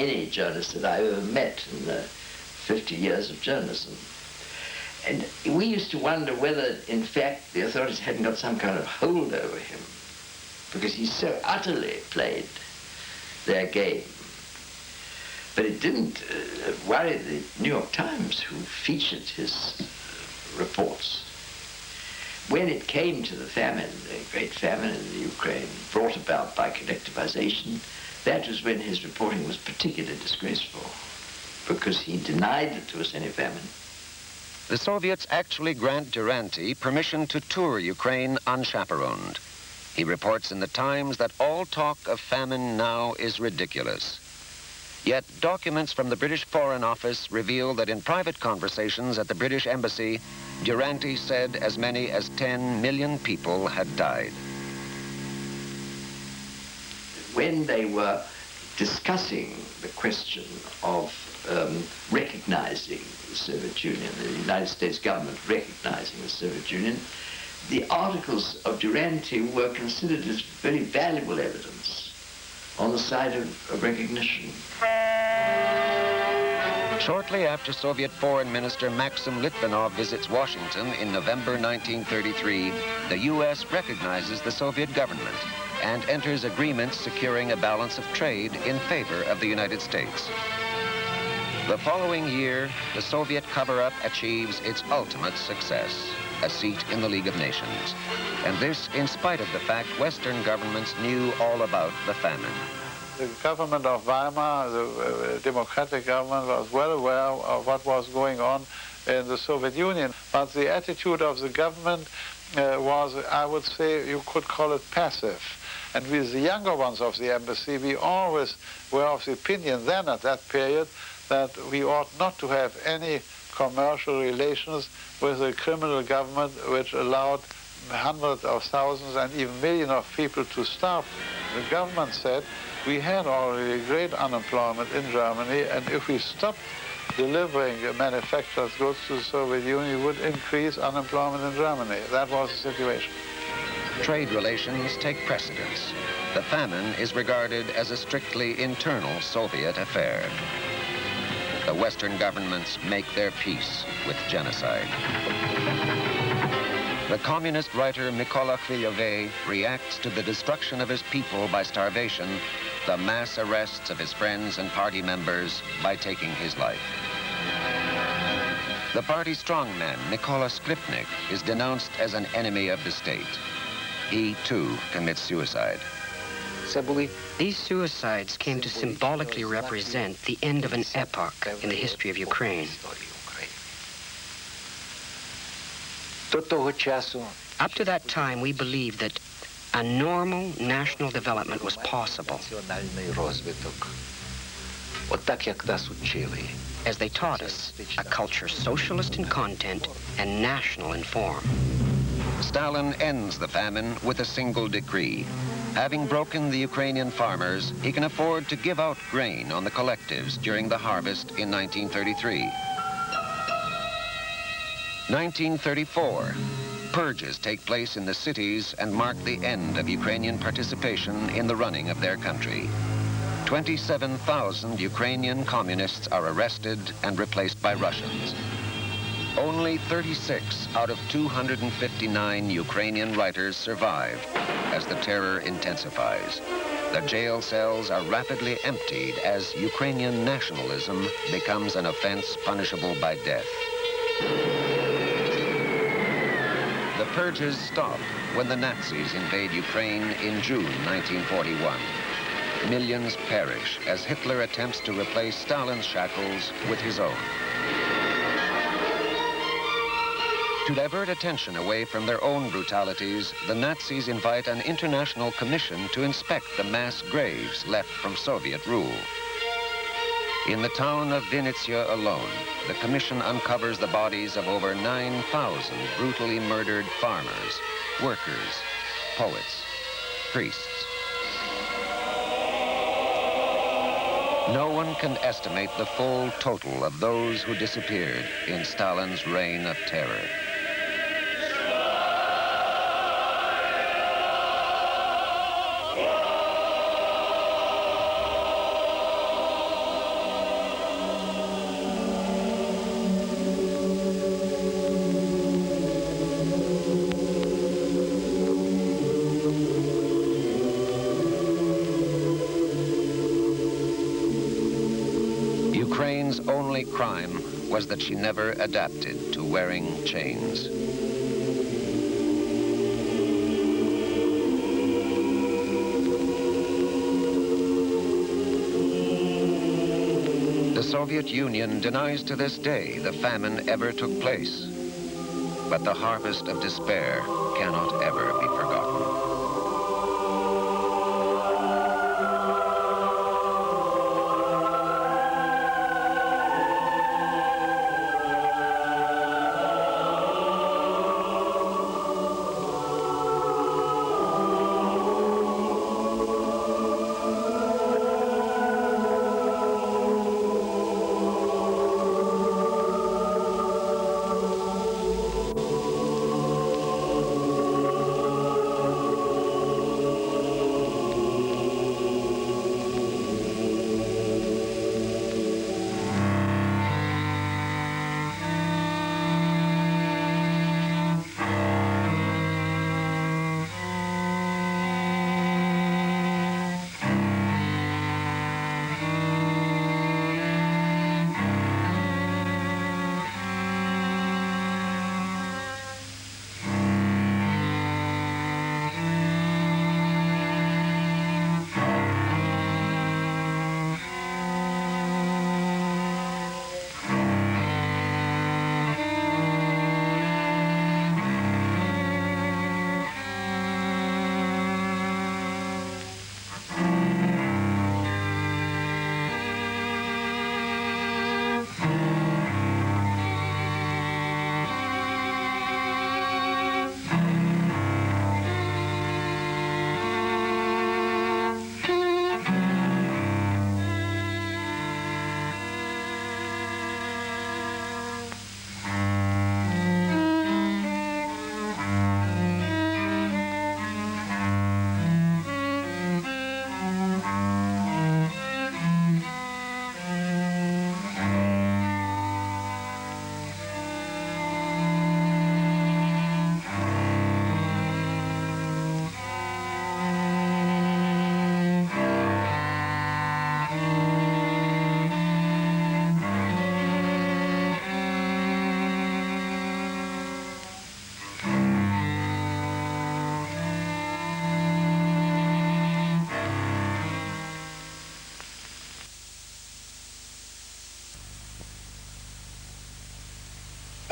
any journalist that I've ever met in the 50 years of journalism. And we used to wonder whether, in fact, the authorities hadn't got some kind of hold over him, because he so utterly played their game. But it didn't worry the New York Times, who featured his reports. When it came to the famine, the great famine in the Ukraine, brought about by collectivization, that was when his reporting was particularly disgraceful, because he denied that there was any famine. The Soviets actually grant Duranty permission to tour Ukraine unchaperoned. He reports in the Times that all talk of famine now is ridiculous. Yet documents from the British Foreign Office reveal that in private conversations at the British Embassy, Duranty said as many as 10 million people had died. When they were discussing the question of recognizing the Soviet Union, the United States government recognizing the Soviet Union, the articles of Duranty were considered as very valuable evidence on the side of recognition. Shortly after Soviet Foreign Minister Maxim Litvinov visits Washington in November 1933, the U.S. recognizes the Soviet government and enters agreements securing a balance of trade in favor of the United States. The following year, the Soviet cover-up achieves its ultimate success, a seat in the League of Nations. And this in spite of the fact Western governments knew all about the famine. The government of Weimar, the democratic government, was well aware of what was going on in the Soviet Union. But the attitude of the government was, I would say, you could call it passive. And with the younger ones of the embassy, we always were of the opinion then at that period that we ought not to have any commercial relations with a criminal government which allowed hundreds of thousands and even millions of people to starve. The government said we had already great unemployment in Germany, and if we stopped delivering manufactured goods to the Soviet Union, it would increase unemployment in Germany. That was the situation. Trade relations take precedence. The famine is regarded as a strictly internal Soviet affair. The Western governments make their peace with genocide. The communist writer Mykola Khviliov reacts to the destruction of his people by starvation, the mass arrests of his friends and party members by taking his life. The party strongman, Mykola Skripnik, is denounced as an enemy of the state. He, too, commits suicide. These suicides came to symbolically represent the end of an epoch in the history of Ukraine. Up to that time, we believed that a normal national development was possible, as they taught us, a culture socialist in content and national in form. Stalin ends the famine with a single decree. Having broken the Ukrainian farmers, he can afford to give out grain on the collectives during the harvest in 1933. 1934. Purges take place in the cities and mark the end of Ukrainian participation in the running of their country. 27,000 Ukrainian communists are arrested and replaced by Russians. Only 36 out of 259 Ukrainian writers survived as the terror intensifies. The jail cells are rapidly emptied as Ukrainian nationalism becomes an offense punishable by death. The purges stop when the Nazis invade Ukraine in June 1941. Millions perish as Hitler attempts to replace Stalin's shackles with his own. To divert attention away from their own brutalities, the Nazis invite an international commission to inspect the mass graves left from Soviet rule. In the town of Vinnytsia alone, the commission uncovers the bodies of over 9,000 brutally murdered farmers, workers, poets, priests. No one can estimate the full total of those who disappeared in Stalin's reign of terror. Ukraine's only crime was that she never adapted to wearing chains. The Soviet Union denies to this day the famine ever took place, but the harvest of despair cannot ever be forgotten.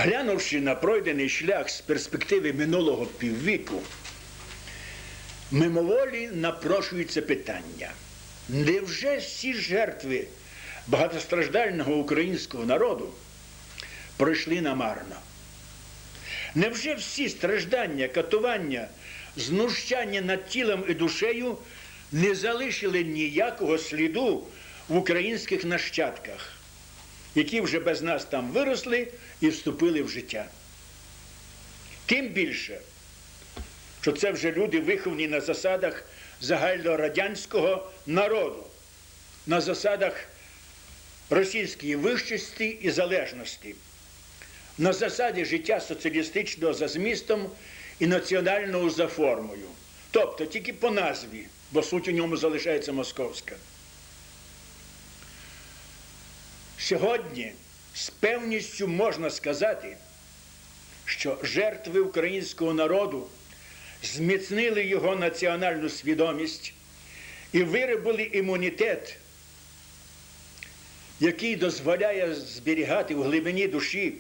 Глянувши на пройдений шлях з перспективи минулого піввіку, мимоволі напрошується питання. Невже всі жертви багатостраждального українського народу пройшли намарно? Невже всі страждання, катування, знущання над тілом і душею не залишили ніякого сліду в українських нащадках, які вже без нас там виросли і вступили в життя? Тим більше, що це вже люди, виховані на засадах загальнорадянського народу, на засадах російської вищості і залежності, на засаді життя соціалістичного за змістом і національного за формою. Тобто тільки по назві, бо суть у ньому залишається московська. Сьогодні з певністю можна сказати, що жертви українського народу зміцнили його національну свідомість і виробили імунітет, який дозволяє зберігати в глибині душі,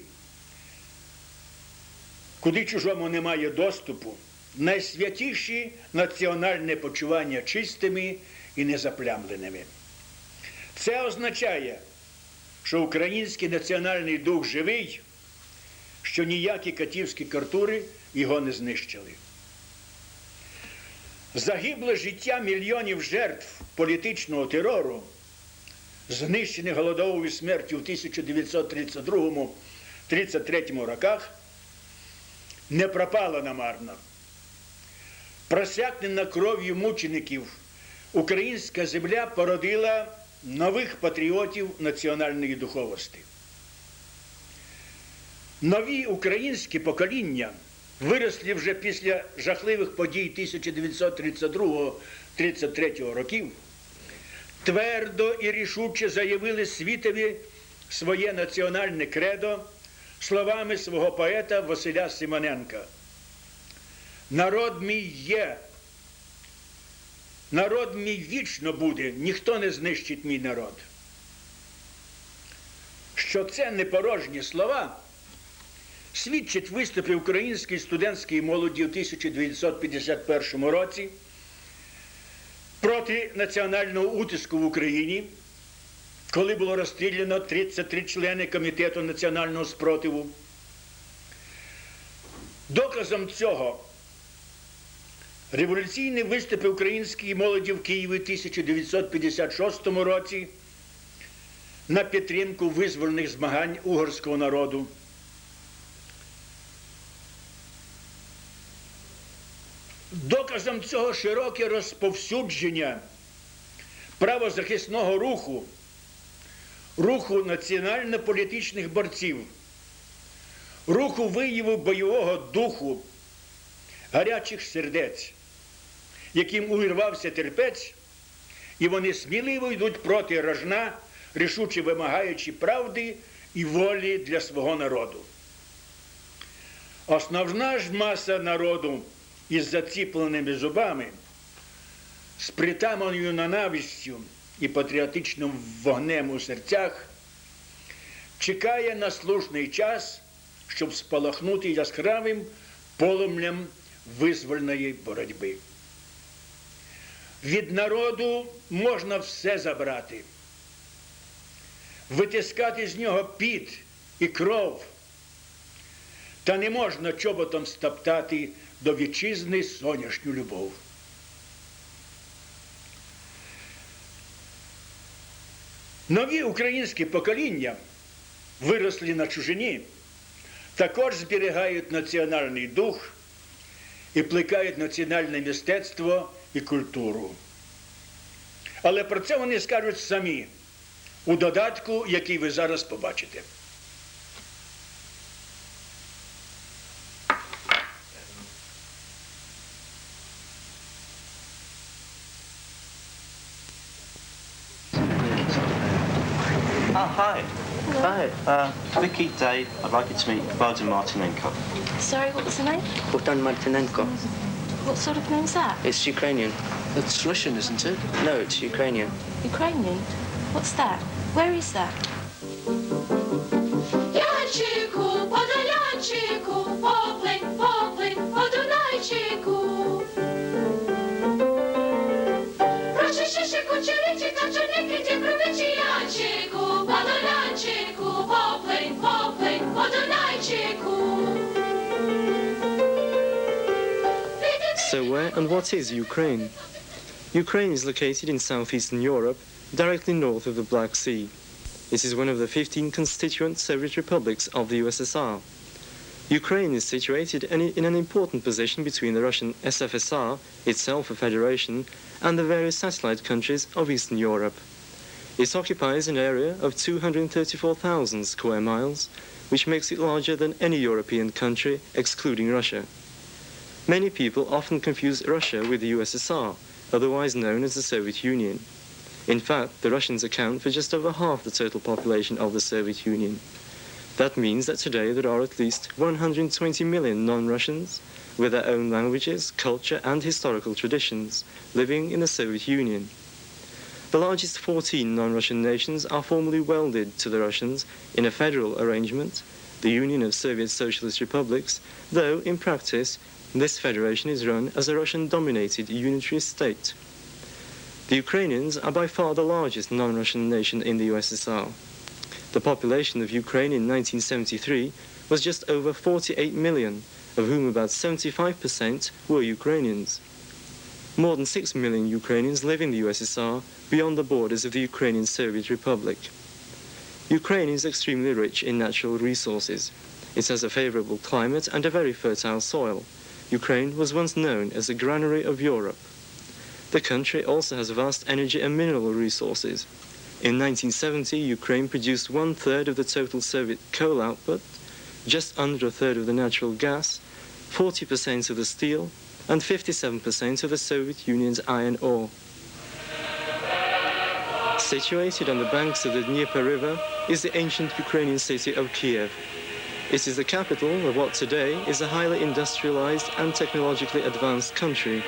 куди чужому немає доступу, найсвятіші національне почування чистими і незаплямленими. Це означає, що український національний дух живий, що ніякі катівські тортури його не знищили. Загибле життя мільйонів жертв політичного терору, знищених голодовою смертю в 1932-33 роках, не пропало намарно. Просякнена кров'ю мучеників, українська земля породила нових патріотів національної духовості. Нові українські покоління, вирослі вже після жахливих подій 1932-33 років, твердо і рішуче заявили світові своє національне кредо словами свого поета Василя Симоненка. «Народ мій є, народ мій вічно буде, ніхто не знищить мій народ». Що це не порожні слова, свідчать виступи української студентської молоді у 1951 році проти національного утиску в Україні, коли було розстріляно 33 члени Комітету національного спротиву. Доказом цього революційні виступи української молоді в Києві в 1956 році на підтримку визвольних змагань угорського народу. Доказом цього широке розповсюдження правозахисного руху, руху національно-політичних борців, руху вияву бойового духу, гарячих сердець, яким увірвався терпець, і вони сміливо йдуть проти рожна, рішуче вимагаючи правди і волі для свого народу. Основна ж маса народу із заціпленими зубами, з притаманою ненавистю і патріотичним вогнем у серцях, чекає на слушний час, щоб спалахнути яскравим полум'ям визвольної боротьби. Від народу можна все забрати, витискати з нього піт і кров, та не можна чоботом стоптати до вітчизни сонячну любов. Нові українські покоління, вирослі на чужині, також зберігають національний дух і плекають національне мистецтво і культуру. Але про це вони скажуть самі у додатку, який ви зараз побачите. Hi. Hi. Vicky, Dave, I'd like you to meet Bogdan Martynenko. Sorry, what was the name? Bogdan Martynenko. What sort of name's that? It's Ukrainian. It's Russian, isn't it? No, it's Ukrainian. Ukrainian? What's that? Where is that? Янчику, подолянчику, поплинь, поплинь, по Дунайчику. Прочищи кучериці та чорники, ті крупичі, Янчику, подолянчику, поплинь, поплинь, по Дунайчику. So where and what is Ukraine? Ukraine is located in southeastern Europe, directly north of the Black Sea. It is one of the 15 constituent Soviet republics of the USSR. Ukraine is situated in an important position between the Russian SFSR, itself a federation, and the various satellite countries of Eastern Europe. It occupies an area of 234,000 square miles, which makes it larger than any European country, excluding Russia. Many people often confuse Russia with the USSR, otherwise known as the Soviet Union. In fact, the Russians account for just over half the total population of the Soviet Union. That means that today there are at least 120 million non-Russians, with their own languages, culture and historical traditions, living in the Soviet Union. The largest 14 non-Russian nations are formally welded to the Russians in a federal arrangement, the Union of Soviet Socialist Republics, though in practice this federation is run as a Russian-dominated unitary state. The Ukrainians are by far the largest non-Russian nation in the USSR. The population of Ukraine in 1973 was just over 48 million, of whom about 75% were Ukrainians. More than 6 million Ukrainians live in the USSR beyond the borders of the Ukrainian Soviet Republic. Ukraine is extremely rich in natural resources. It has a favorable climate and a very fertile soil. Ukraine was once known as the granary of Europe. The country also has vast energy and mineral resources. In 1970, Ukraine produced 1/3 of the total Soviet coal output, just under 1/3 of the natural gas, 40% of the steel, and 57% of the Soviet Union's iron ore. Situated on the banks of the Dnieper River is the ancient Ukrainian city of Kiev. It is the capital of what today is a highly industrialized and technologically advanced country.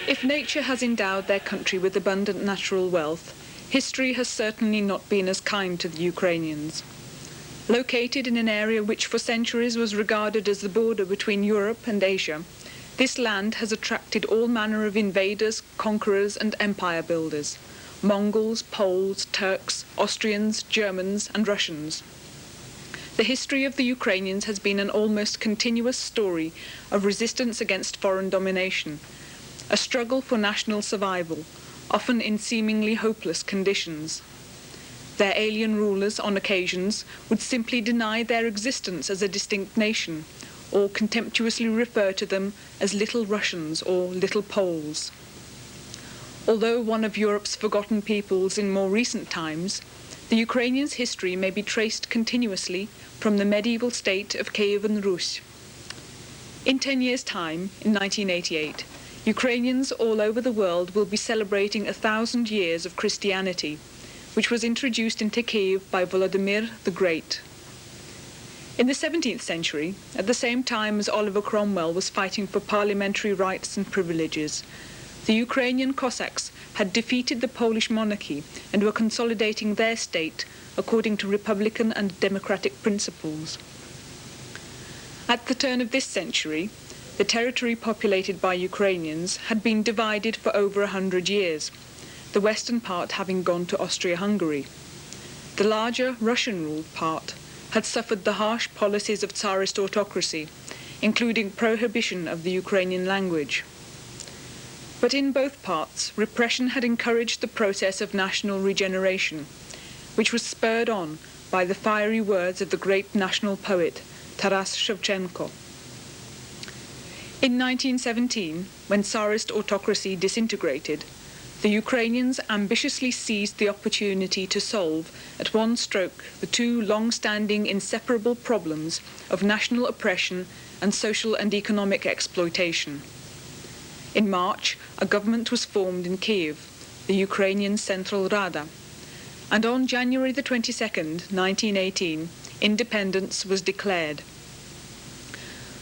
If nature has endowed their country with abundant natural wealth, history has certainly not been as kind to the Ukrainians. Located in an area which for centuries was regarded as the border between Europe and Asia, this land has attracted all manner of invaders, conquerors and empire builders: Mongols, Poles, Turks, Austrians, Germans and Russians. The history of the Ukrainians has been an almost continuous story of resistance against foreign domination, a struggle for national survival, often in seemingly hopeless conditions. Their alien rulers, on occasions, would simply deny their existence as a distinct nation, or contemptuously refer to them as Little Russians or Little Poles. Although one of Europe's forgotten peoples in more recent times, the Ukrainians' history may be traced continuously from the medieval state of Kievan Rus. In 10 years' time, in 1988, Ukrainians all over the world will be celebrating 1,000 years of Christianity, which was introduced into Kiev by Volodymyr the Great. In the 17th century, at the same time as Oliver Cromwell was fighting for parliamentary rights and privileges, the Ukrainian Cossacks had defeated the Polish monarchy and were consolidating their state according to republican and democratic principles. At the turn of this century, the territory populated by Ukrainians had been divided for over 100 years, the western part having gone to Austria-Hungary. The larger Russian-ruled part had suffered the harsh policies of Tsarist autocracy, including prohibition of the Ukrainian language. But in both parts, repression had encouraged the process of national regeneration, which was spurred on by the fiery words of the great national poet Taras Shevchenko. In 1917, when Tsarist autocracy disintegrated, the Ukrainians ambitiously seized the opportunity to solve, at one stroke, the two long-standing inseparable problems of national oppression and social and economic exploitation. In March, a government was formed in Kiev, the Ukrainian Central Rada, and on January the 22nd, 1918, independence was declared.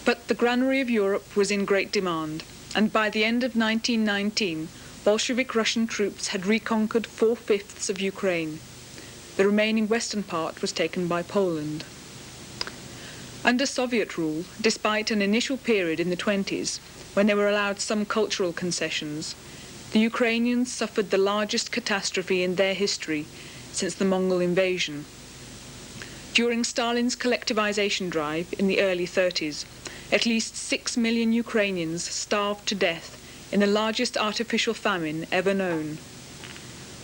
But the granary of Europe was in great demand, and by the end of 1919, Bolshevik Russian troops had reconquered 4/5 of Ukraine. The remaining western part was taken by Poland. Under Soviet rule, despite an initial period in the 20s, when they were allowed some cultural concessions, the Ukrainians suffered the largest catastrophe in their history since the Mongol invasion. During Stalin's collectivization drive in the early 30s, at least 6 million Ukrainians starved to death in the largest artificial famine ever known.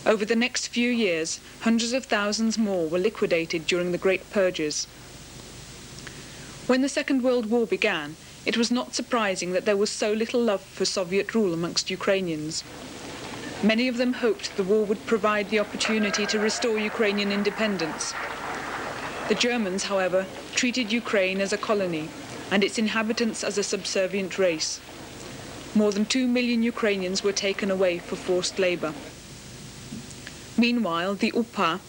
Over the next few years, hundreds of thousands more were liquidated during the Great Purges. When the Second World War began, it was not surprising that there was so little love for Soviet rule amongst Ukrainians. Many of them hoped the war would provide the opportunity to restore Ukrainian independence. The Germans, however, treated Ukraine as a colony and its inhabitants as a subservient race. More than 2 million Ukrainians were taken away for forced labor. Meanwhile, the UPA,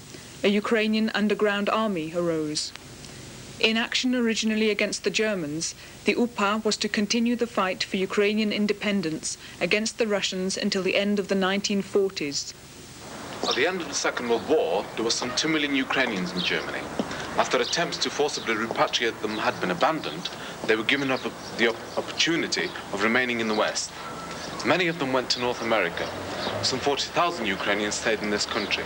a Ukrainian underground army, arose. In action originally against the Germans, the UPA was to continue the fight for Ukrainian independence against the Russians until the end of the 1940s. At the end of the Second World War, there were some 2 million Ukrainians in Germany. After attempts to forcibly repatriate them had been abandoned, they were given up the opportunity of remaining in the West. Many of them went to North America. Some 40,000 Ukrainians stayed in this country.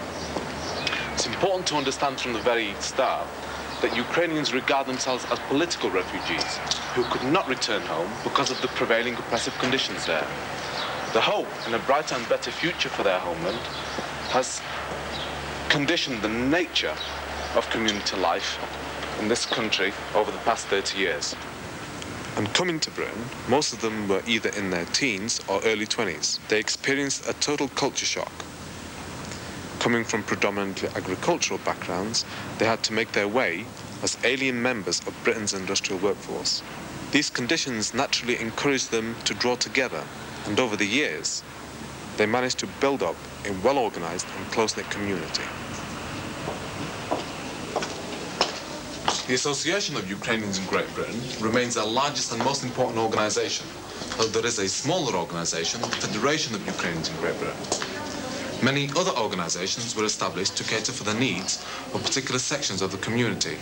It's important to understand from the very start that Ukrainians regard themselves as political refugees who could not return home because of the prevailing oppressive conditions there. The hope in a brighter and better future for their homeland has conditioned the nature of community life in this country over the past 30 years. And coming to Britain, most of them were either in their teens or early 20s. They experienced a total culture shock. Coming from predominantly agricultural backgrounds, they had to make their way as alien members of Britain's industrial workforce. These conditions naturally encouraged them to draw together, and over the years, they managed to build up a well-organized and close-knit community. The Association of Ukrainians in Great Britain remains our largest and most important organization, though there is a smaller organization, the Federation of Ukrainians in Great Britain. Many other organizations were established to cater for the needs of particular sections of the community.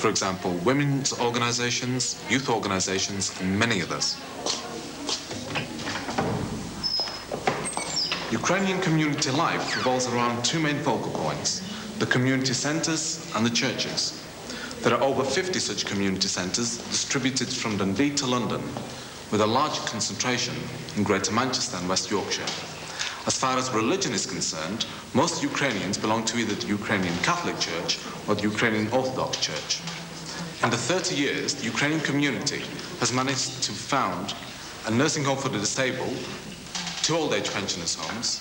For example, women's organizations, youth organizations, and many others. Ukrainian community life revolves around two main focal points, the community centers and the churches. There are over 50 such community centres distributed from Dundee to London, with a large concentration in Greater Manchester and West Yorkshire. As far as religion is concerned, most Ukrainians belong to either the Ukrainian Catholic Church or the Ukrainian Orthodox Church. In the 30 years, the Ukrainian community has managed to found a nursing home for the disabled, 2 old age pensioners' homes,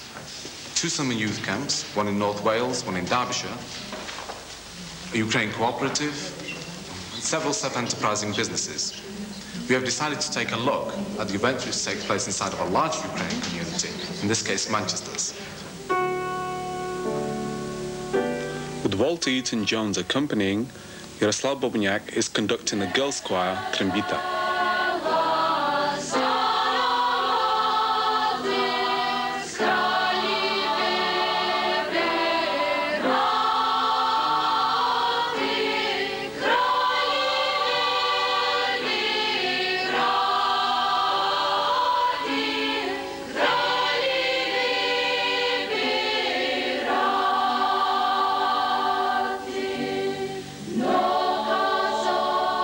2 summer youth camps, one in North Wales, one in Derbyshire, a Ukraine cooperative, several self-enterprising businesses. We have decided to take a look at the events which take place inside of a large Ukrainian community, in this case Manchester's. With Walter Eaton Jones accompanying, Yaroslav Bobuniak is conducting the girls' choir Trembita.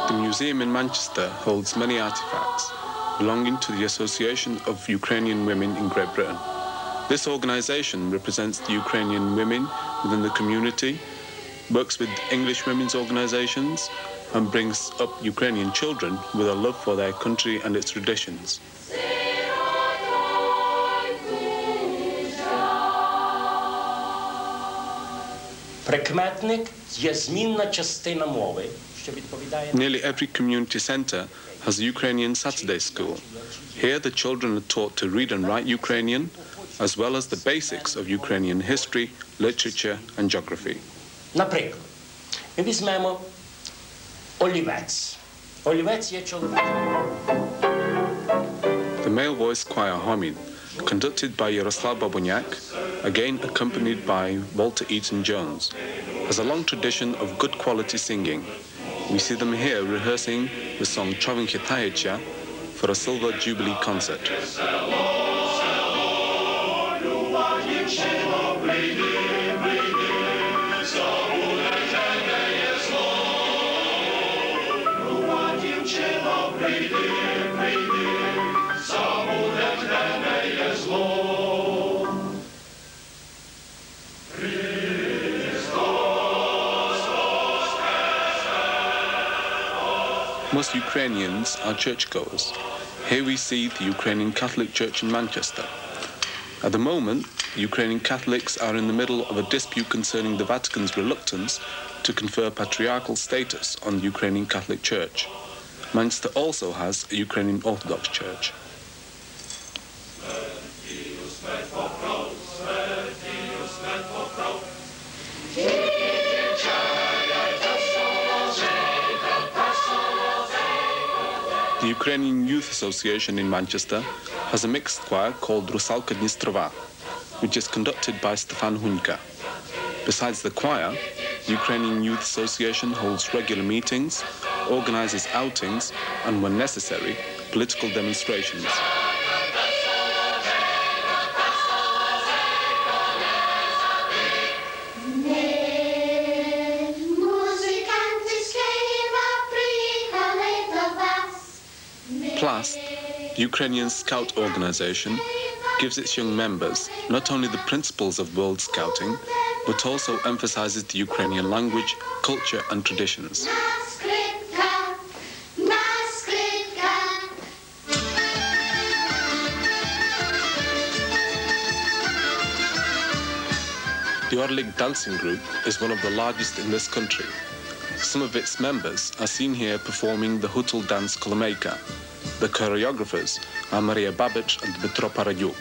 The museum in Manchester holds many artifacts belonging to the Association of Ukrainian Women in Great Britain. This organization represents the Ukrainian women within the community, works with English women's organizations, and brings up Ukrainian children with a love for their country and its traditions. Прикметник є змінна частина мови. Nearly every community center has a Ukrainian Saturday school. Here the children are taught to read and write Ukrainian, as well as the basics of Ukrainian history, literature and geography. Наприклад, ми візьмемо олівець. Олівець є чоловік. The male voice choir Homin, conducted by Yaroslav Bobuniak, again accompanied by Walter Eaton Jones, has a long tradition of good quality singing. We see them here rehearsing the song Chovin Chitayecha for a Silver Jubilee concert. Most Ukrainians are churchgoers. Here we see the Ukrainian Catholic Church in Manchester. At the moment, Ukrainian Catholics are in the middle of a dispute concerning the Vatican's reluctance to confer patriarchal status on the Ukrainian Catholic Church. Manchester also has a Ukrainian Orthodox Church. The Ukrainian Youth Association in Manchester has a mixed choir called Rusalka Dnistrova, which is conducted by Stefan Huňka. Besides the choir, the Ukrainian Youth Association holds regular meetings, organizes outings, and when necessary, political demonstrations. PLAST, the Ukrainian Scout organization, gives its young members not only the principles of World Scouting, but also emphasizes the Ukrainian language, culture, and traditions. The Orlik dancing group is one of the largest in this country. Some of its members are seen here performing the Hutul dance Kolomeyka. The choreographers are Maria Babic and Dmytro Paradyuk.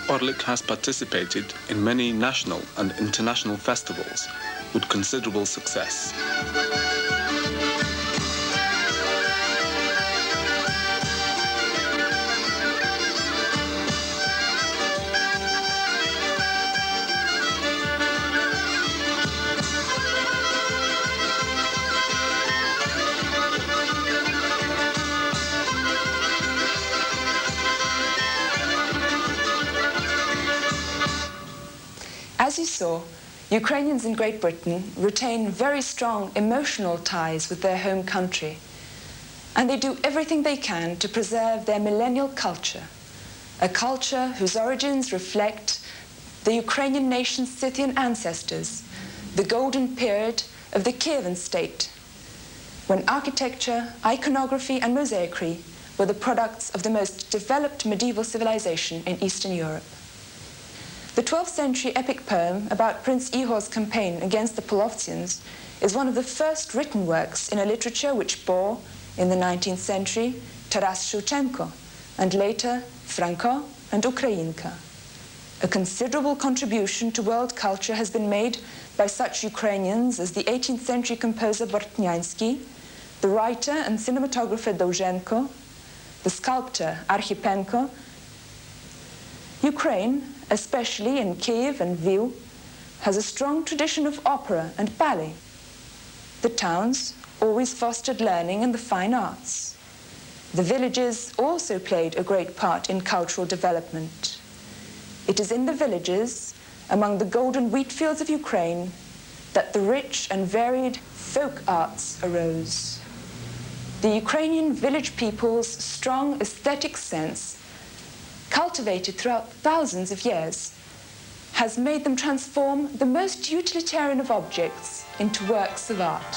Orlik has participated in many national and international festivals with considerable success. As you saw, Ukrainians in Great Britain retain very strong emotional ties with their home country, and they do everything they can to preserve their millennial culture, a culture whose origins reflect the Ukrainian nation's Scythian ancestors, the golden period of the Kievan state, when architecture, iconography, and mosaicry were the products of the most developed medieval civilization in Eastern Europe. The 12th century epic poem about Prince Ihor's campaign against the Polovtsians is one of the first written works in a literature which bore, in the 19th century, Taras Shevchenko, and later Franco and Ukrainka. A considerable contribution to world culture has been made by such Ukrainians as the 18th century composer Bortnyansky, the writer and cinematographer Dovzhenko, the sculptor Archipenko. Ukraine, especially in Kiev and Lviv, has a strong tradition of opera and ballet. The towns always fostered learning and the fine arts. The villages also played a great part in cultural development. It is in the villages, among the golden wheat fields of Ukraine, that the rich and varied folk arts arose. The Ukrainian village people's strong aesthetic sense, cultivated throughout thousands of years, has made them transform the most utilitarian of objects into works of art.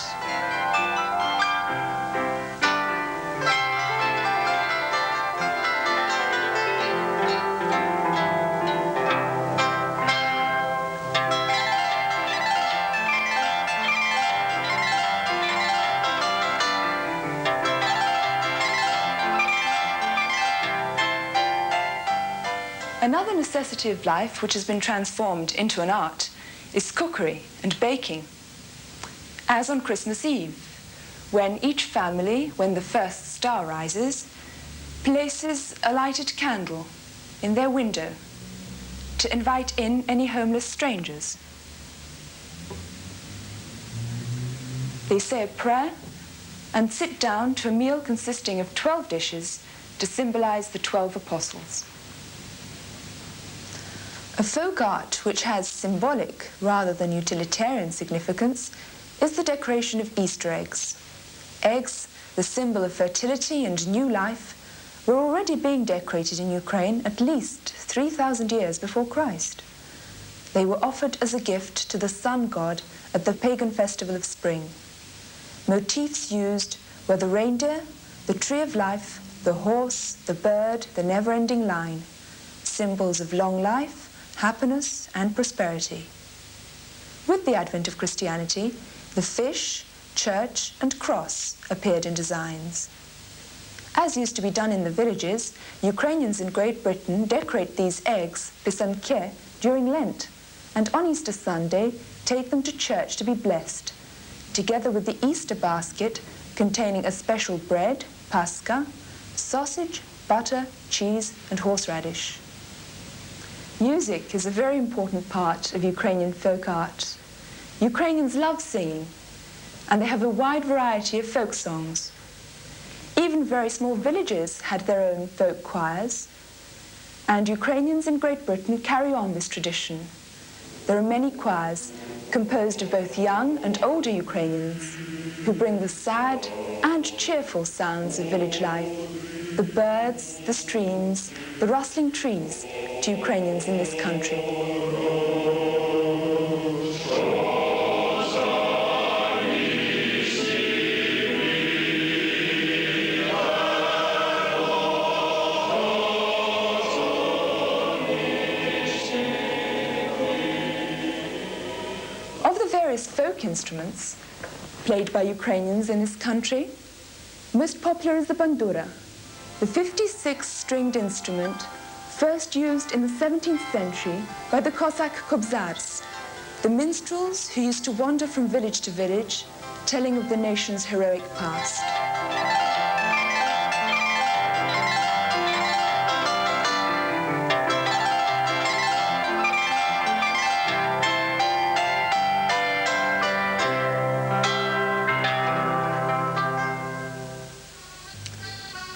Another necessity of life which has been transformed into an art is cookery and baking. As on Christmas Eve, when each family, when the first star rises, places a lighted candle in their window to invite in any homeless strangers. They say a prayer and sit down to a meal consisting of 12 dishes to symbolize the 12 apostles. A folk art which has symbolic rather than utilitarian significance is the decoration of Easter eggs. Eggs, the symbol of fertility and new life, were already being decorated in Ukraine at least 3,000 years before Christ. They were offered as a gift to the sun god at the pagan festival of spring. Motifs used were the reindeer, the tree of life, the horse, the bird, the never-ending line, symbols of long life, happiness, and prosperity. With the advent of Christianity, the fish, church, and cross appeared in designs. As used to be done in the villages, Ukrainians in Great Britain decorate these eggs, pisanke, during Lent, and on Easter Sunday take them to church to be blessed, together with the Easter basket containing a special bread, paska, sausage, butter, cheese, and horseradish. Music is a very important part of Ukrainian folk art. Ukrainians love singing, and they have a wide variety of folk songs. Even very small villages had their own folk choirs, and Ukrainians in Great Britain carry on this tradition. There are many choirs composed of both young and older Ukrainians who bring the sad and cheerful sounds of village life, the birds, the streams, the rustling trees, to Ukrainians in this country. as folk instruments played by Ukrainians in this country. Most popular is the bandura, the 56-stringed instrument first used in the 17th century by the Cossack Kobzars, the minstrels who used to wander from village to village, telling of the nation's heroic past.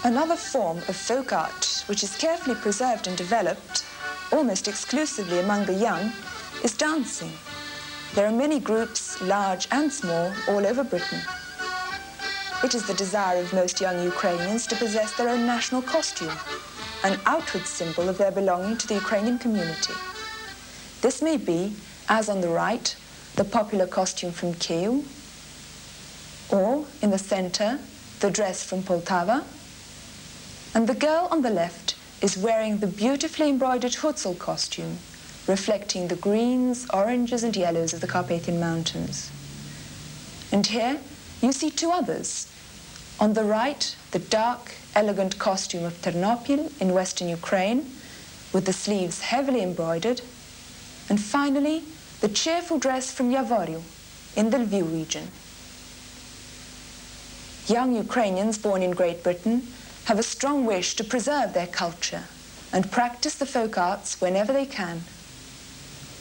Another form of folk art, which is carefully preserved and developed, almost exclusively among the young, is dancing. There are many groups, large and small, all over Britain. It is the desire of most young Ukrainians to possess their own national costume, an outward symbol of their belonging to the Ukrainian community. This may be, as on the right, the popular costume from Kyiv, or, in the center, the dress from Poltava, and the girl on the left is wearing the beautifully embroidered Hutsal costume, reflecting the greens, oranges, and yellows of the Carpathian Mountains. And here you see two others. On the right, the dark, elegant costume of Ternopil in western Ukraine, with the sleeves heavily embroidered, and finally, the cheerful dress from Yavoriu in the Lviv region. Young Ukrainians born in Great Britain have a strong wish to preserve their culture and practice the folk arts whenever they can.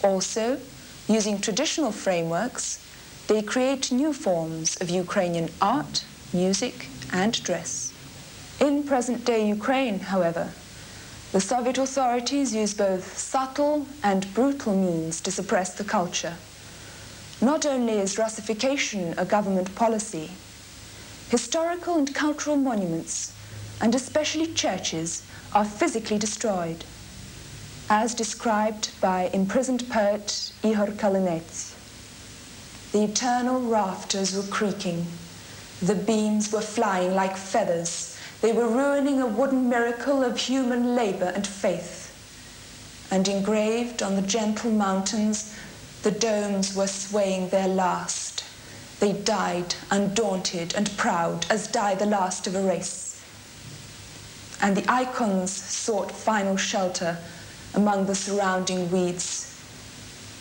Also, using traditional frameworks, they create new forms of Ukrainian art, music, and dress. In present-day Ukraine, however, the Soviet authorities use both subtle and brutal means to suppress the culture. Not only is Russification a government policy, historical and cultural monuments, and especially churches, are physically destroyed, as described by imprisoned poet Ihor Kalinets. The eternal rafters were creaking, the beams were flying like feathers, they were ruining a wooden miracle of human labor and faith. And engraved on the gentle mountains, the domes were swaying their last. They died undaunted and proud, as died the last of a race. And the icons sought final shelter among the surrounding weeds,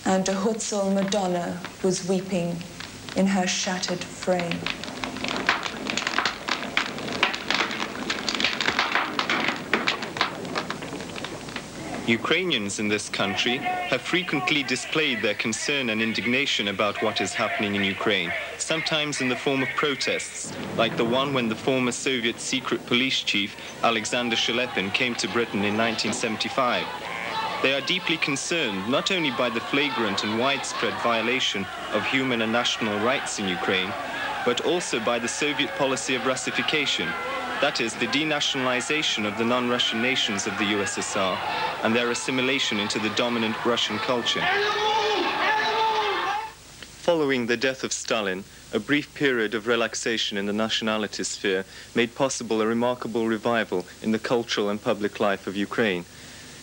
and a Hutsal Madonna was weeping in her shattered frame. Ukrainians in this country have frequently displayed their concern and indignation about what is happening in Ukraine, sometimes in the form of protests, like the one when the former Soviet secret police chief Alexander Shelepin came to Britain in 1975. They are deeply concerned not only by the flagrant and widespread violation of human and national rights in Ukraine, but also by the Soviet policy of Russification, that is, the denationalization of the non-Russian nations of the USSR and their assimilation into the dominant Russian culture. Following the death of Stalin, a brief period of relaxation in the nationality sphere made possible a remarkable revival in the cultural and public life of Ukraine.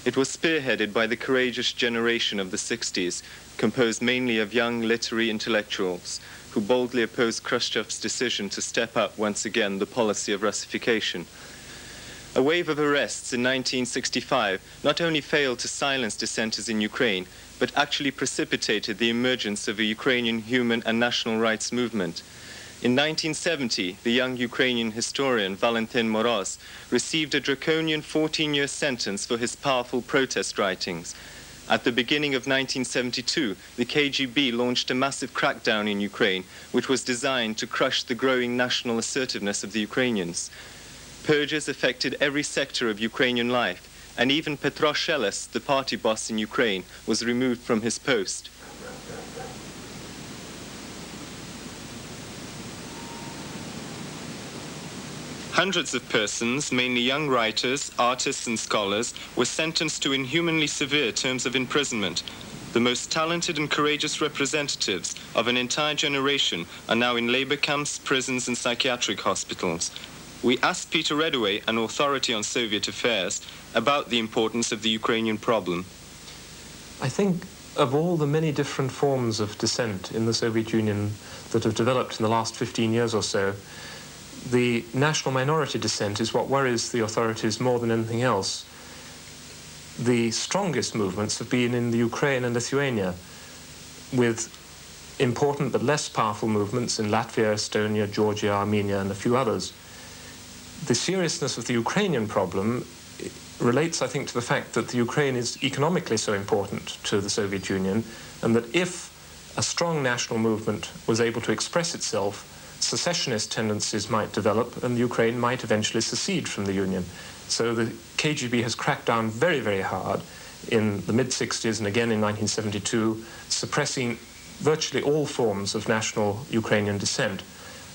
It was spearheaded by the courageous generation of the 60s, composed mainly of young literary intellectuals, who boldly opposed Khrushchev's decision to step up once again the policy of Russification. A wave of arrests in 1965 not only failed to silence dissenters in Ukraine, but actually precipitated the emergence of a Ukrainian human and national rights movement. In 1970, the young Ukrainian historian Valentyn Moroz received a draconian 14-year sentence for his powerful protest writings. At the beginning of 1972, the KGB launched a massive crackdown in Ukraine, which was designed to crush the growing national assertiveness of the Ukrainians. Purges affected every sector of Ukrainian life, and even Petro Sheles, the party boss in Ukraine, was removed from his post. Hundreds of persons, mainly young writers, artists and scholars, were sentenced to inhumanly severe terms of imprisonment. The most talented and courageous representatives of an entire generation are now in labor camps, prisons and psychiatric hospitals. We asked Peter Redaway, an authority on Soviet affairs, about the importance of the Ukrainian problem. I think of all the many different forms of dissent in the Soviet Union that have developed in the last 15 years or so, the national minority dissent is what worries the authorities more than anything else. The strongest movements have been in the Ukraine and Lithuania, with important but less powerful movements in Latvia, Estonia, Georgia, Armenia, and a few others. The seriousness of the Ukrainian problem relates, I think, to the fact that the Ukraine is economically so important to the Soviet Union, and that if a strong national movement was able to express itself, secessionist tendencies might develop and the Ukraine might eventually secede from the Union. So the KGB has cracked down very, very hard in the mid-60s and again in 1972, suppressing virtually all forms of national Ukrainian dissent.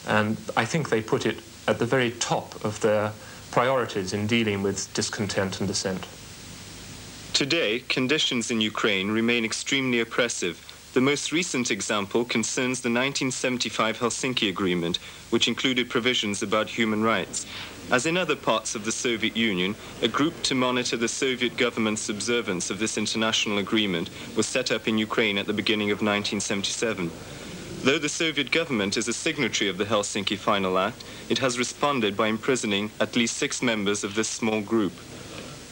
And I think they put it at the very top of their priorities in dealing with discontent and dissent. Today, conditions in Ukraine remain extremely oppressive. The most recent example concerns the 1975 Helsinki Agreement, which included provisions about human rights. As in other parts of the Soviet Union, a group to monitor the Soviet government's observance of this international agreement was set up in Ukraine at the beginning of 1977. Though the Soviet government is a signatory of the Helsinki Final Act, it has responded by imprisoning at least 6 members of this small group.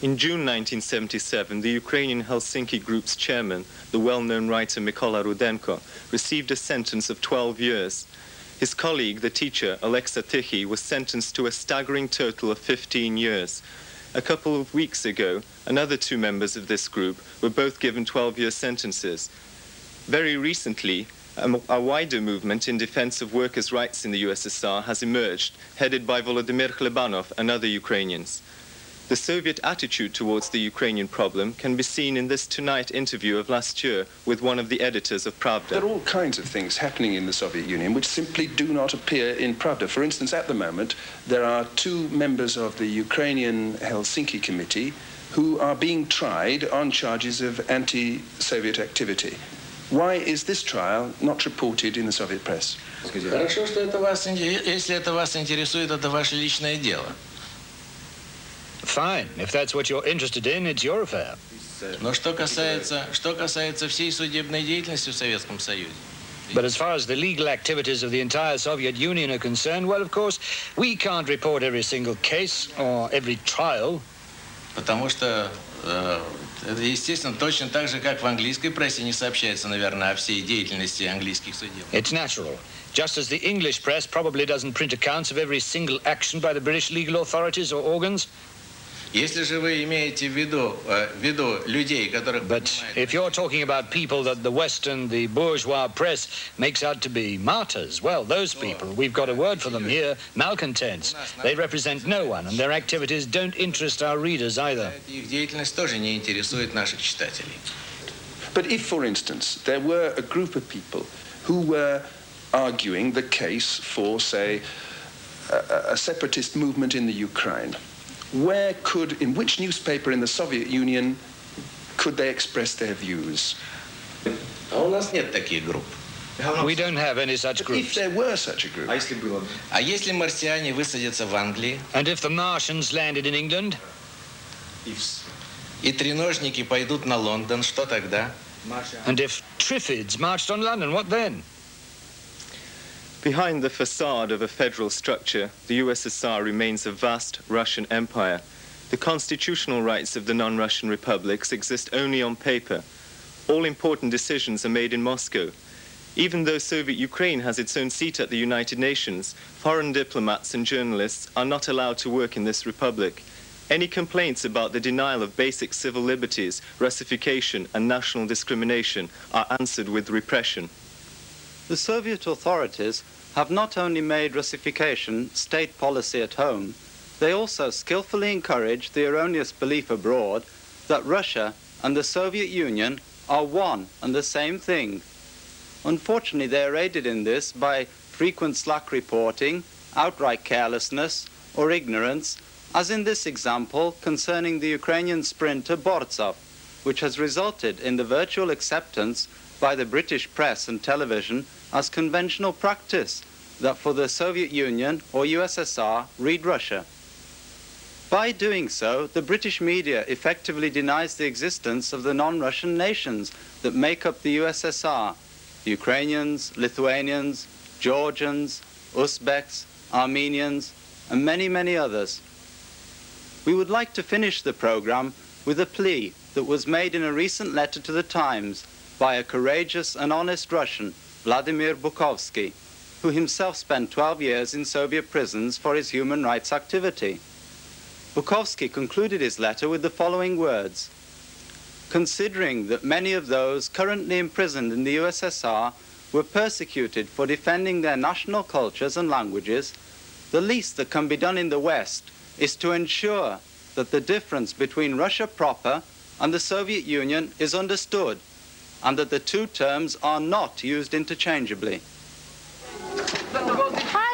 In June 1977, the Ukrainian Helsinki Group's chairman, the well-known writer Mykola Rudenko, received a sentence of 12 years. His colleague, the teacher, Aleksa Tichy, was sentenced to a staggering total of 15 years. A couple of weeks ago, another 2 members of this group were both given 12-year sentences. Very recently, a wider movement in defense of workers' rights in the USSR has emerged, headed by Volodymyr Khlebanov and other Ukrainians. The Soviet attitude towards the Ukrainian problem can be seen in this Tonight interview of last year with one of the editors of Pravda. There are all kinds of things happening in the Soviet Union which simply do not appear in Pravda. For instance, at the moment, there are 2 members of the Ukrainian Helsinki Committee who are being tried on charges of anti-Soviet activity. Why is this trial not reported in the Soviet press? Хорошо, что это вас, если это вас интересует, это ваше личное дело. Fine. If that's what you're interested in, it's your affair. Но что касается всей судебной деятельности в Советском Союзе. But as far as the legal activities of the entire Soviet Union are concerned, well, of course, we can't report every single case or every trial. Потому что это, естественно, точно так же, как в английской прессе не сообщается, наверное, о всей деятельности английских судеб. It's natural. Just as the English press probably doesn't print accounts of every single action by the British legal authorities or organs. Если же вы имеете в виду людей, которых... But if you're talking about people that the Western, the bourgeois press makes out to be martyrs, well, those people, we've got a word for them here, malcontents. They represent no one, and their activities don't interest our readers either. Их деятельность тоже не интересует наших читателей. But if, for instance, there were a group of people who were arguing the case for, say, a separatist movement in the Ukraine, in which newspaper in the Soviet Union could they express their views? У нас нет таких групп. We don't have any such groups. If there were such a group. А если марсиане высадятся в Англии? And if the Martians landed in England? И треножники пойдут на Лондон, что тогда? And if Triffids marched on London, what then? Behind the facade of a federal structure, the USSR remains a vast Russian empire. The constitutional rights of the non-Russian republics exist only on paper. All important decisions are made in Moscow. Even though Soviet Ukraine has its own seat at the United Nations, foreign diplomats and journalists are not allowed to work in this republic. Any complaints about the denial of basic civil liberties, Russification, and national discrimination are answered with repression. The Soviet authorities have not only made Russification state policy at home, they also skillfully encourage the erroneous belief abroad that Russia and the Soviet Union are one and the same thing. Unfortunately, they are aided in this by frequent slack reporting, outright carelessness, or ignorance, as in this example concerning the Ukrainian sprinter Bortsov, which has resulted in the virtual acceptance by the British press and television as conventional practice that for the Soviet Union or USSR, read Russia. By doing so, the British media effectively denies the existence of the non-Russian nations that make up the USSR: the Ukrainians, Lithuanians, Georgians, Uzbeks, Armenians, and many, many others. We would like to finish the program with a plea that was made in a recent letter to the Times by a courageous and honest Russian, Vladimir Bokovskyj, who himself spent 12 years in Soviet prisons for his human rights activity. Bokovskyj concluded his letter with the following words: "Considering that many of those currently imprisoned in the USSR were persecuted for defending their national cultures and languages, the least that can be done in the West is to ensure that the difference between Russia proper and the Soviet Union is understood, and that the two terms are not used interchangeably." Hi,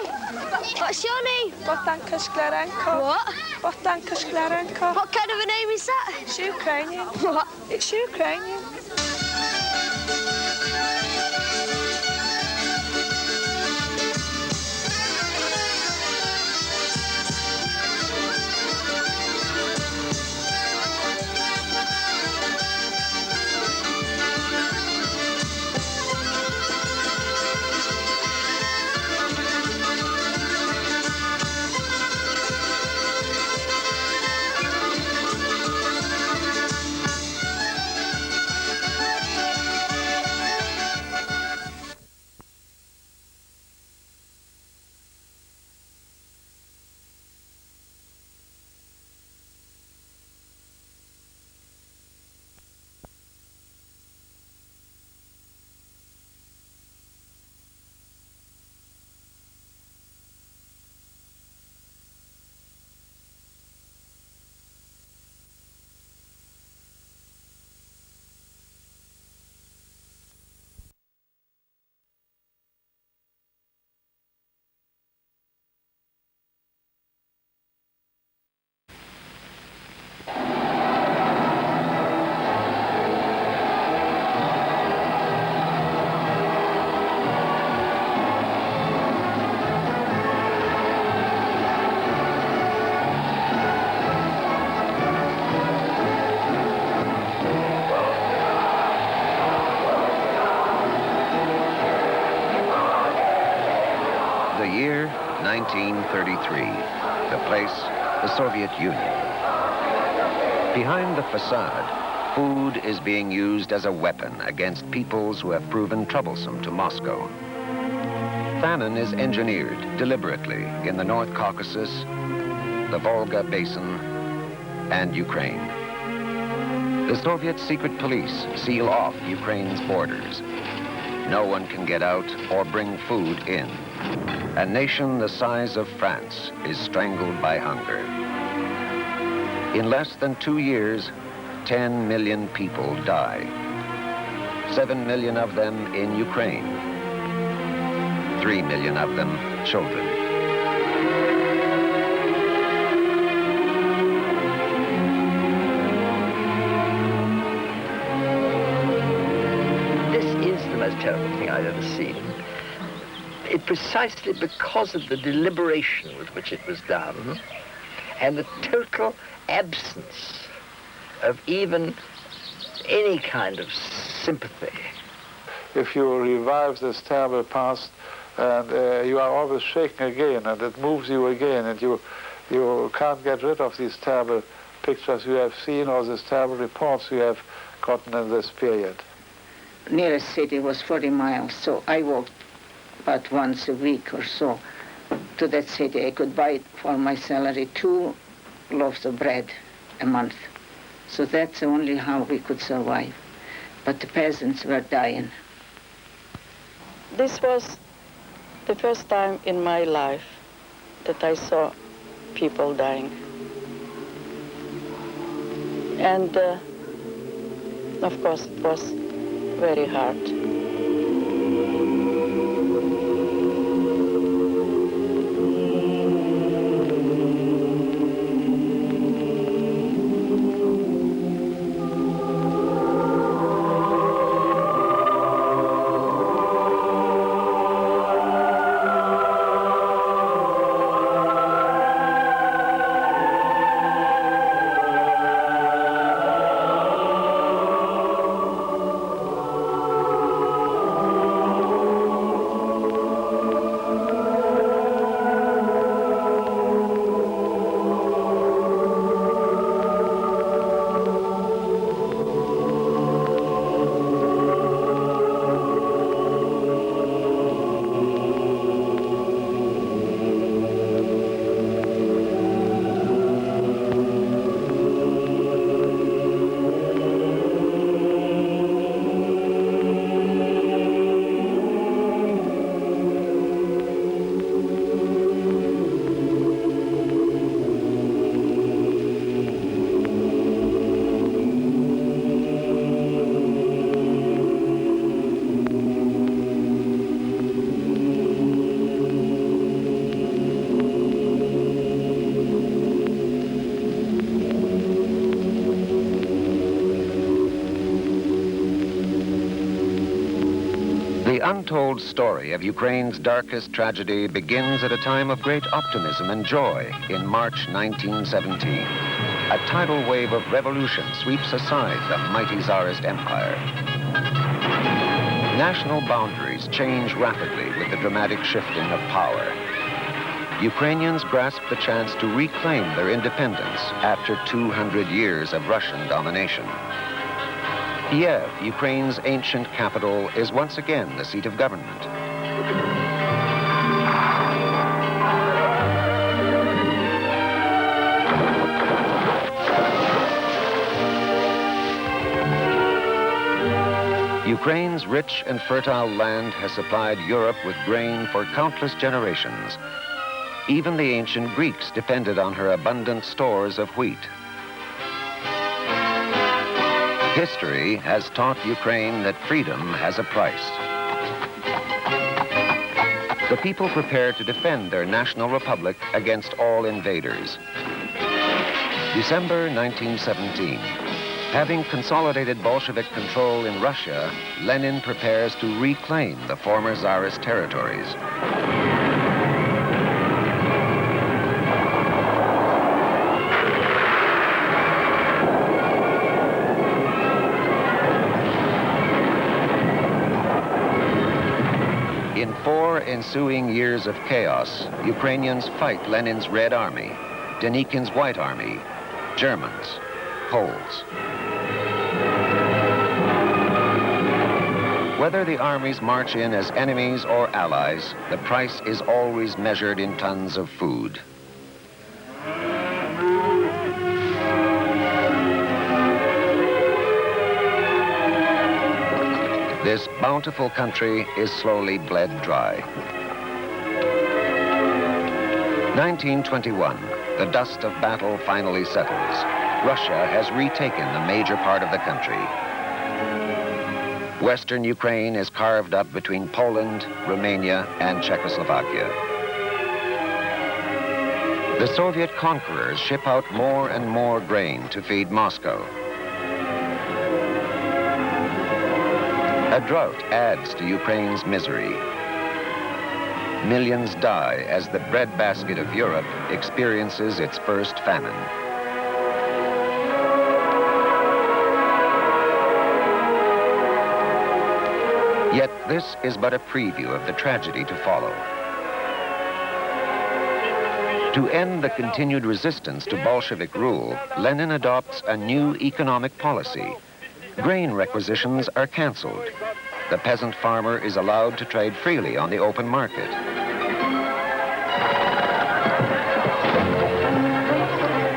what's your name? Bohdanka Shklerenko. What? Bohdanka Shklerenko. What kind of a name is that? It's Ukrainian. What? It's Ukrainian. The year 1933. The place, the Soviet Union. Behind the facade, food is being used as a weapon against peoples who have proven troublesome to Moscow. Famine is engineered deliberately in the North Caucasus, the Volga Basin, and Ukraine. The Soviet secret police seal off Ukraine's borders. No one can get out or bring food in. A nation the size of France is strangled by hunger. In less than 2 years, 10 million people die. 7 million of them in Ukraine. 3 million of them children. This is the most terrible thing I've ever seen. It precisely because of the deliberation with which it was done and the total absence of even any kind of sympathy. If you revive this terrible past, and you are always shaken again, and it moves you again, and you can't get rid of these terrible pictures you have seen or these terrible reports you have gotten in this period. Nearest city was 40 miles, so I walked about once a week or so to that city. I could buy for my salary 2 loaves of bread a month. So that's only how we could survive. But the peasants were dying. This was the first time in my life that I saw people dying. And of course it was very hard. untold story of Ukraine's darkest tragedy begins at a time of great optimism and joy in March 1917. A tidal wave of revolution sweeps aside the mighty Tsarist Empire. National boundaries change rapidly with the dramatic shifting of power. Ukrainians grasp the chance to reclaim their independence after 200 years of Russian domination. Kiev, Ukraine's ancient capital, is once again the seat of government. Ukraine's rich and fertile land has supplied Europe with grain for countless generations. Even the ancient Greeks depended on her abundant stores of wheat. History has taught Ukraine that freedom has a price. The people prepare to defend their national republic against all invaders. December 1917. Having consolidated Bolshevik control in Russia, Lenin prepares to reclaim the former Tsarist territories. In 4 ensuing years of chaos, Ukrainians fight Lenin's Red Army, Denikin's White Army, Germans, Poles. Whether the armies march in as enemies or allies, the price is always measured in tons of food. This bountiful country is slowly bled dry. 1921, the dust of battle finally settles. Russia has retaken the major part of the country. Western Ukraine is carved up between Poland, Romania, and Czechoslovakia. The Soviet conquerors ship out more and more grain to feed Moscow. A drought adds to Ukraine's misery. Millions die as the breadbasket of Europe experiences its first famine. Yet this is but a preview of the tragedy to follow. To end the continued resistance to Bolshevik rule, Lenin adopts a new economic policy. Grain requisitions are canceled. The peasant farmer is allowed to trade freely on the open market.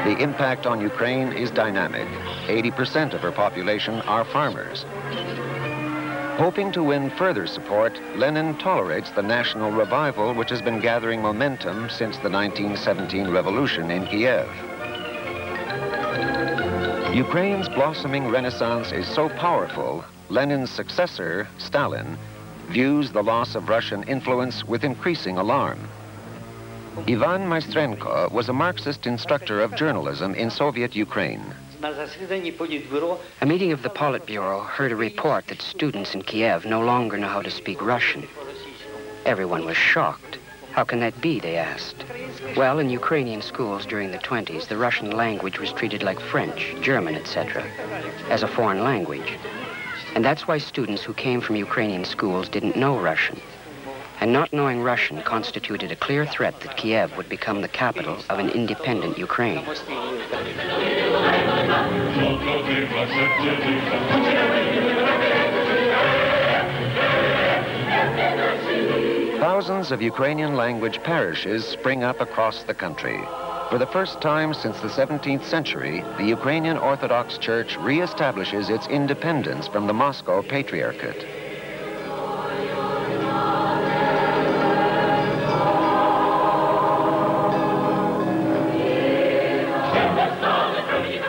The impact on Ukraine is dynamic. 80% of her population are farmers. Hoping to win further support, Lenin tolerates the national revival which has been gathering momentum since the 1917 revolution in Kiev. Ukraine's blossoming renaissance is so powerful, Lenin's successor, Stalin, views the loss of Russian influence with increasing alarm. Ivan Maestrenko was a Marxist instructor of journalism in Soviet Ukraine. A meeting of the Politburo heard a report that students in Kiev no longer know how to speak Russian. Everyone was shocked. How can that be, they asked. Well, in Ukrainian schools during the 20s, the Russian language was treated like French, German, etc., as a foreign language. And that's why students who came from Ukrainian schools didn't know Russian. And not knowing Russian constituted a clear threat that Kiev would become the capital of an independent Ukraine. Thousands of Ukrainian language parishes spring up across the country. For the first time since the 17th century, the Ukrainian Orthodox Church reestablishes its independence from the Moscow Patriarchate.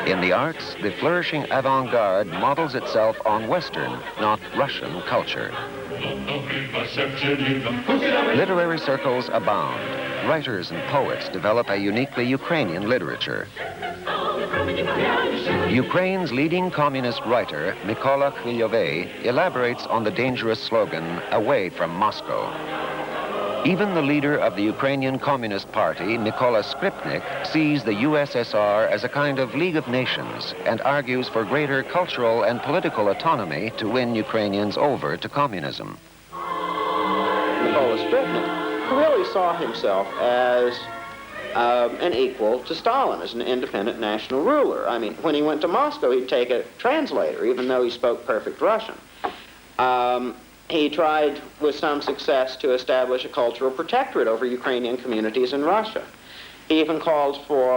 In the arts, the flourishing avant-garde models itself on Western, not Russian, culture. Literary circles abound. Writers and poets develop a uniquely Ukrainian literature. Ukraine's leading communist writer, Mykola Khviliovey, elaborates on the dangerous slogan, "Away from Moscow." Even the leader of the Ukrainian Communist Party, Mykola Skripnik, sees the USSR as a kind of League of Nations and argues for greater cultural and political autonomy to win Ukrainians over to communism. Mykola Skripnik really saw himself as an equal to Stalin, as an independent national ruler. I mean, when he went to Moscow, he'd take a translator, even though he spoke perfect Russian. He tried with some success to establish a cultural protectorate over Ukrainian communities in Russia. He even called for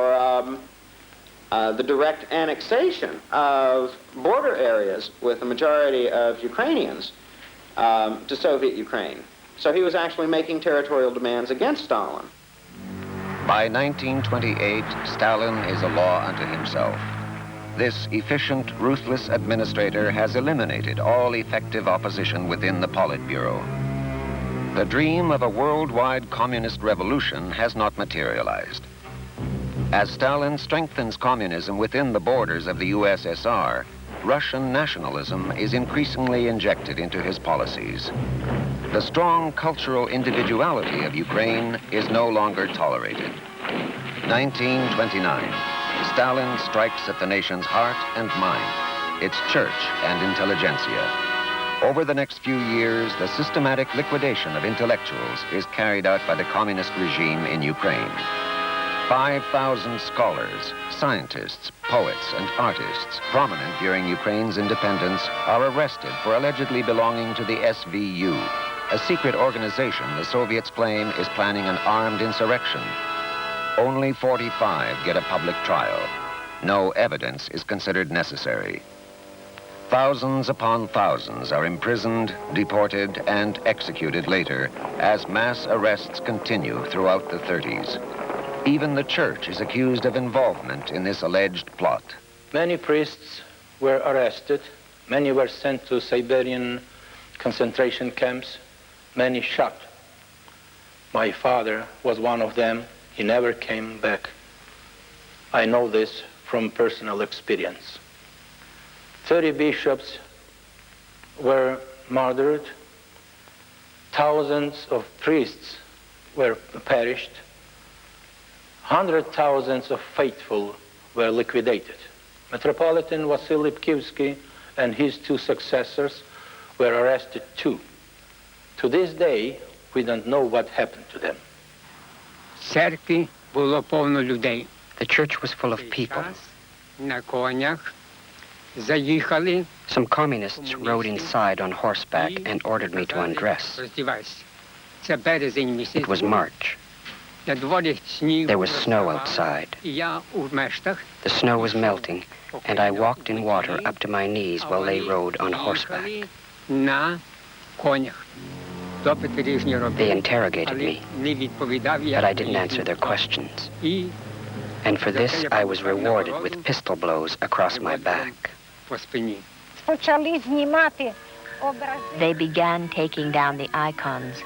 the direct annexation of border areas with the majority of Ukrainians to Soviet Ukraine. So he was actually making territorial demands against Stalin. By 1928, Stalin is a law unto himself. This efficient, ruthless administrator has eliminated all effective opposition within the Politburo. The dream of a worldwide communist revolution has not materialized. As Stalin strengthens communism within the borders of the USSR, Russian nationalism is increasingly injected into his policies. The strong cultural individuality of Ukraine is no longer tolerated. 1929. Stalin strikes at the nation's heart and mind, its church and intelligentsia. Over the next few years, the systematic liquidation of intellectuals is carried out by the communist regime in Ukraine. 5,000 scholars, scientists, poets, and artists prominent during Ukraine's independence are arrested for allegedly belonging to the SVU, a secret organization the Soviets claim is planning an armed insurrection. Only 45 get a public trial. No evidence is considered necessary. Thousands upon thousands are imprisoned, deported, and executed later as mass arrests continue throughout the 30s. Even the church is accused of involvement in this alleged plot. Many priests were arrested. Many were sent to Siberian concentration camps. Many shot. My father was one of them. He never came back. I know this from personal experience. 30 bishops were murdered. Thousands of priests were perished. 100,000s of faithful were liquidated. Metropolitan Vasily Lipkivsky and his two successors were arrested too. To this day, we don't know what happened to them. The church was full of people. Some communists rode inside on horseback and ordered me to undress. It was March. There was snow outside. The snow was melting, and I walked in water up to my knees while they rode on horseback. They interrogated me, but I didn't answer their questions. And for this, I was rewarded with pistol blows across my back. They began taking down the icons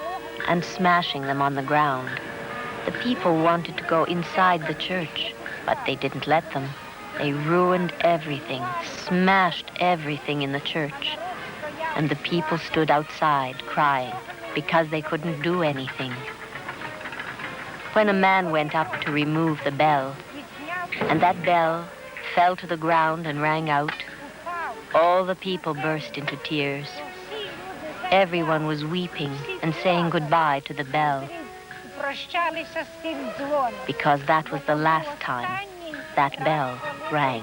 and smashing them on the ground. The people wanted to go inside the church, but they didn't let them. They ruined everything, smashed everything in the church. And the people stood outside crying because they couldn't do anything. When a man went up to remove the bell, and that bell fell to the ground and rang out, all the people burst into tears. Everyone was weeping and saying goodbye to the bell, because that was the last time that bell rang.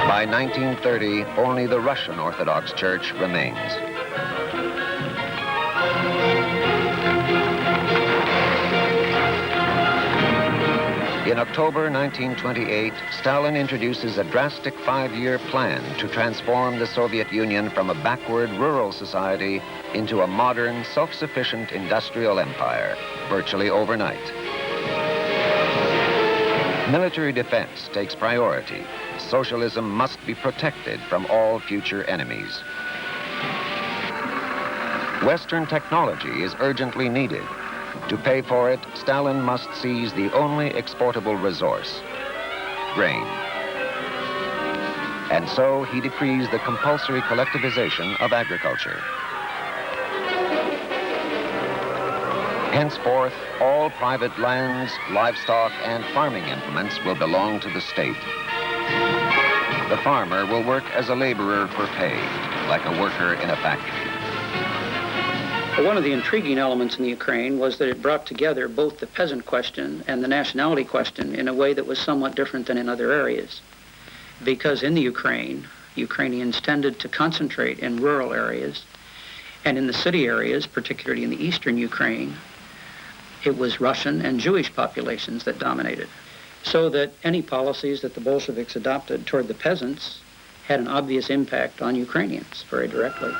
By 1930, only the Russian Orthodox Church remains. In October 1928, Stalin introduces a drastic 5-year plan to transform the Soviet Union from a backward rural society into a modern, self-sufficient industrial empire, virtually overnight. Military defense takes priority. Socialism must be protected from all future enemies. Western technology is urgently needed. To pay for it, Stalin must seize the only exportable resource, grain. And so he decrees the compulsory collectivization of agriculture. Henceforth, all private lands, livestock, and farming implements will belong to the state. The farmer will work as a laborer for pay, like a worker in a factory. One of the intriguing elements in the Ukraine was that it brought together both the peasant question and the nationality question in a way that was somewhat different than in other areas. Because in the Ukraine, Ukrainians tended to concentrate in rural areas, and in the city areas, particularly in the eastern Ukraine, it was Russian and Jewish populations that dominated. So that any policies that the Bolsheviks adopted toward the peasants had an obvious impact on Ukrainians very directly.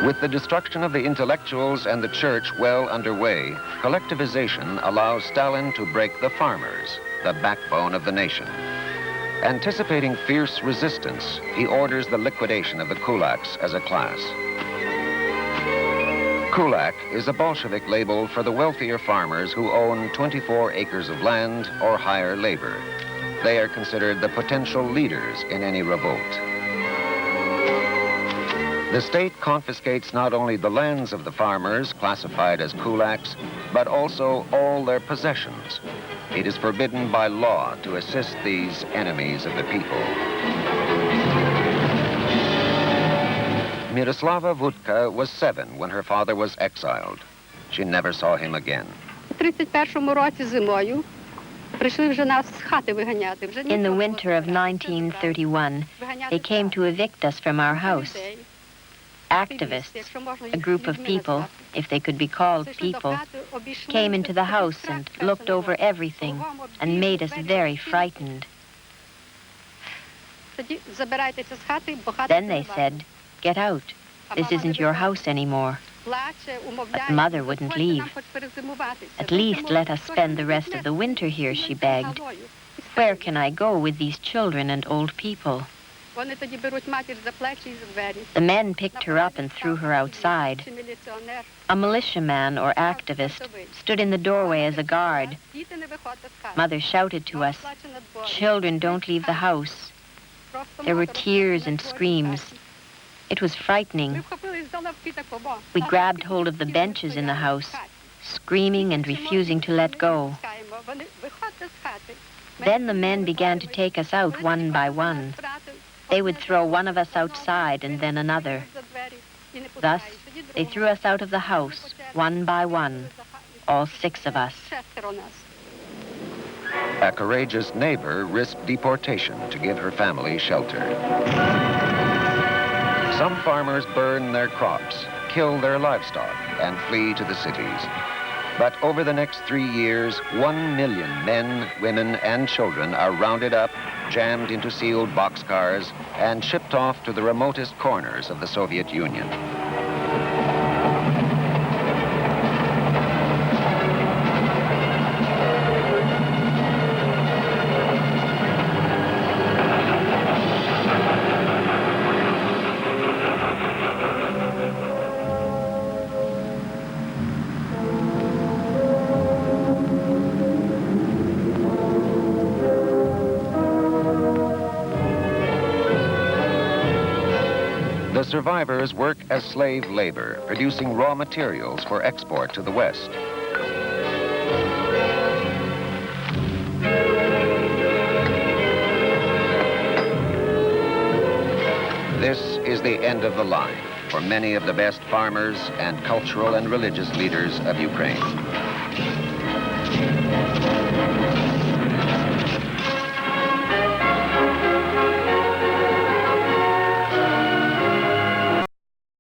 With the destruction of the intellectuals and the church well underway, collectivization allows Stalin to break the farmers, the backbone of the nation. Anticipating fierce resistance, he orders the liquidation of the kulaks as a class. Kulak is a Bolshevik label for the wealthier farmers who own 24 acres of land or hire labor. They are considered the potential leaders in any revolt. The state confiscates not only the lands of the farmers, classified as kulaks, but also all their possessions. It is forbidden by law to assist these enemies of the people. Miroslava Vudka was 7 when her father was exiled. She never saw him again. In the winter of 1931, they came to evict us from our house. Activists, a group of people, if they could be called people, came into the house and looked over everything and made us very frightened. Then they said, "Get out. This isn't your house anymore." But Mother wouldn't leave. "At least let us spend the rest of the winter here," she begged. "Where can I go with these children and old people?" The men picked her up and threw her outside. A militiaman or activist stood in the doorway as a guard. Mother shouted to us, "Children, don't leave the house." There were tears and screams. It was frightening. We grabbed hold of the benches in the house, screaming and refusing to let go. Then the men began to take us out one by one. They would throw one of us outside and then another. Thus, they threw us out of the house, one by one, all 6 of us. A courageous neighbor risked deportation to give her family shelter. Some farmers burn their crops, kill their livestock, and flee to the cities. But over the next 3 years, 1 million men, women, and children are rounded up, jammed into sealed boxcars, and shipped off to the remotest corners of the Soviet Union. The survivors work as slave labor, producing raw materials for export to the West. This is the end of the line for many of the best farmers and cultural and religious leaders of Ukraine.